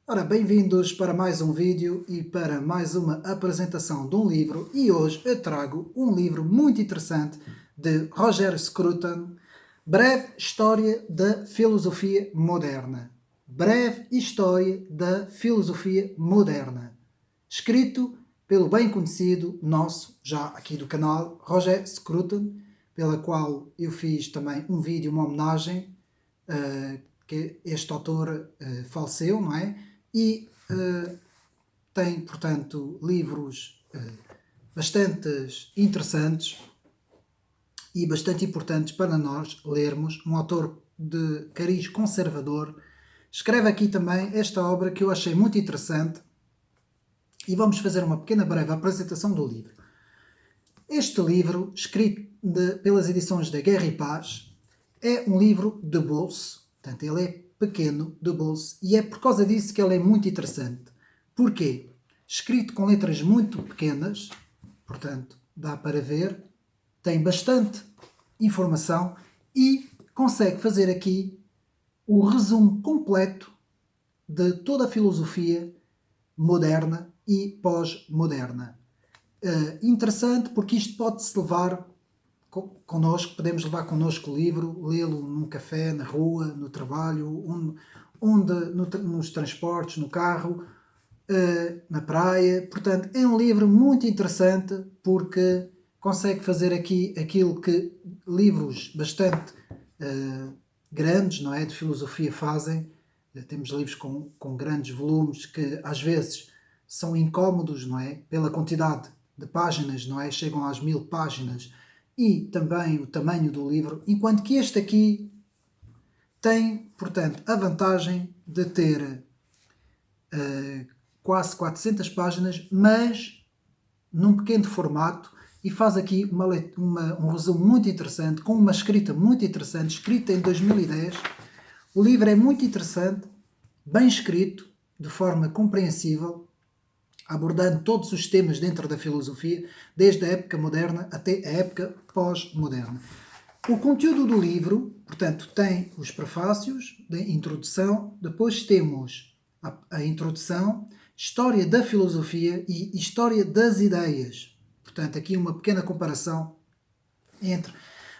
Ora, bem-vindos para mais um vídeo e para mais uma apresentação de um livro, e hoje eu trago um livro muito interessante de Roger Scruton, Breve História da Filosofia Moderna. Breve História da Filosofia Moderna, escrito pelo bem conhecido nosso, já aqui do canal, Roger Scruton, pela qual eu fiz também um vídeo, uma homenagem, que este autor faleceu, não é? E tem, portanto, livros bastante interessantes e bastante importantes para nós lermos. Um autor de cariz conservador. Escreve aqui também esta obra que eu achei muito interessante e vamos fazer uma pequena breve apresentação do livro. Este livro, escrito pelas edições da Guerra e Paz, é um livro de bolso, portanto ele é pequeno, de bolso, e é por causa disso que ele é muito interessante. Porquê? Escrito com letras muito pequenas, portanto dá para ver, tem bastante informação e consegue fazer aqui o resumo completo de toda a filosofia moderna e pós-moderna. Interessante porque isto pode-se levar connosco, podemos levar connosco o livro, lê-lo num café, na rua, no trabalho, nos transportes, no carro, na praia. Portanto, é um livro muito interessante porque consegue fazer aqui aquilo que livros bastante grandes, não é, de filosofia fazem. Temos livros com grandes volumes que às vezes são incómodos, não é, pela quantidade de páginas, não é, chegam às 1000 páginas, e também o tamanho do livro, enquanto que este aqui tem, portanto, a vantagem de ter quase 400 páginas, mas num pequeno formato, e faz aqui um resumo muito interessante, com uma escrita muito interessante, escrita em 2010. O livro é muito interessante, bem escrito, de forma compreensível, abordando todos os temas dentro da filosofia, desde a época moderna até a época pós-moderna. O conteúdo do livro, portanto, tem os prefácios, da introdução, depois temos a introdução, história da filosofia e história das ideias. Portanto, aqui uma pequena comparação entre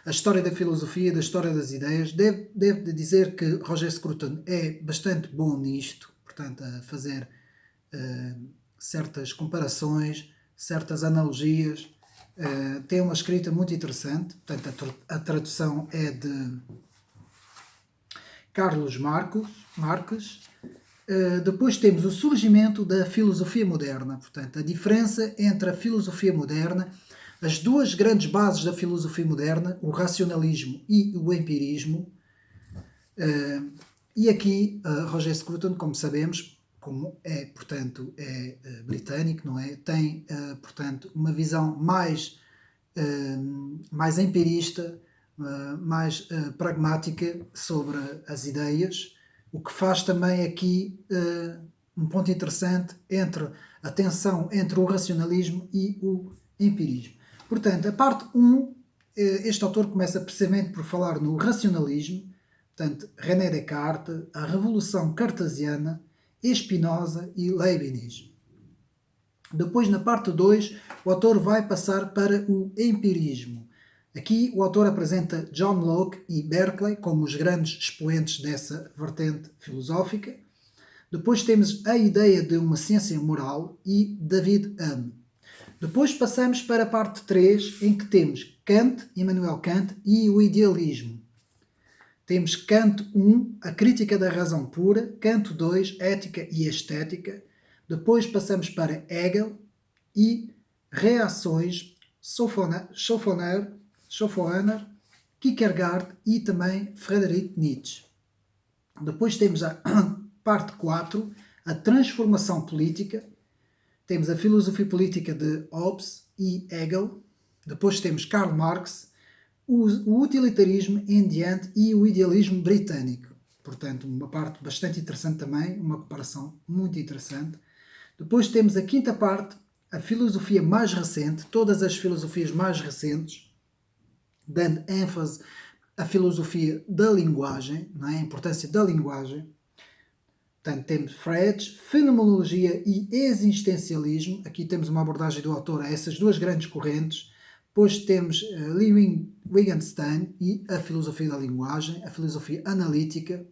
a história da filosofia e da história das ideias. Devo dizer que Roger Scruton é bastante bom nisto, portanto, a fazer certas comparações, certas analogias. Tem uma escrita muito interessante, portanto a tradução é de Carlos Marques. Depois temos o surgimento da filosofia moderna, portanto a diferença entre a filosofia moderna, as duas grandes bases da filosofia moderna, o racionalismo e o empirismo. E aqui Roger Scruton, como sabemos, como é, portanto, é britânico, não é? Tem, portanto, uma visão mais empirista, mais pragmática sobre as ideias, o que faz também aqui um ponto interessante entre a tensão entre o racionalismo e o empirismo. Portanto, a parte 1, este autor começa precisamente por falar no racionalismo, portanto, René Descartes, a Revolução Cartesiana, Spinoza e Leibniz. Depois, na parte 2, o autor vai passar para o empirismo. Aqui o autor apresenta John Locke e Berkeley como os grandes expoentes dessa vertente filosófica. Depois temos a ideia de uma ciência moral e David Hume. Depois passamos para a parte 3, em que temos Kant, Immanuel Kant e o idealismo. Temos Kant 1, a crítica da razão pura, Kant 2, ética e estética. Depois passamos para Hegel e reações, Schopenhauer, Kierkegaard e também Friedrich Nietzsche. Depois temos a parte 4, a transformação política. Temos a filosofia política de Hobbes e Hegel. Depois temos Karl Marx, o utilitarismo em diante e o idealismo britânico. Portanto, uma parte bastante interessante também, uma comparação muito interessante. Depois temos a quinta parte, a filosofia mais recente, todas as filosofias mais recentes, dando ênfase à filosofia da linguagem, não é? A importância da linguagem. Portanto, temos Frege, Fenomenologia e Existencialismo. Aqui temos uma abordagem do autor a essas duas grandes correntes. Depois temos Wittgenstein e a filosofia da linguagem, a filosofia analítica.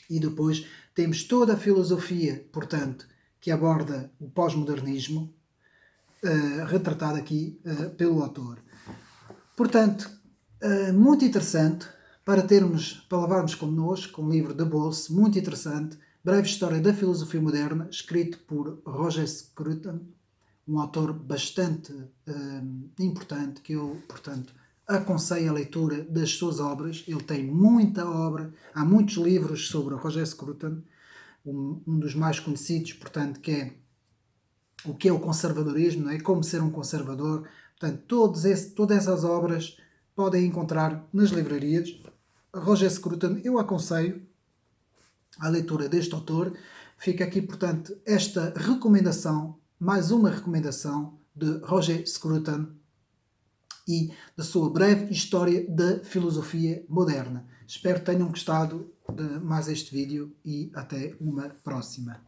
E depois temos toda a filosofia, portanto, que aborda o pós-modernismo, retratado aqui pelo autor. Portanto, muito interessante para levarmos connosco um livro de bolso muito interessante, Breve História da Filosofia Moderna, escrito por Roger Scruton, um autor bastante importante que eu, portanto, aconselho a leitura das suas obras. Ele tem muita obra, há muitos livros sobre Roger Scruton, um dos mais conhecidos, portanto, que é o que é o conservadorismo, não é? Como ser um conservador. Portanto, todas essas obras podem encontrar nas livrarias. Roger Scruton, eu aconselho a leitura deste autor. Fica aqui, portanto, esta recomendação, mais uma recomendação de Roger Scruton e da sua breve história da filosofia moderna. Espero que tenham gostado de mais este vídeo e até uma próxima.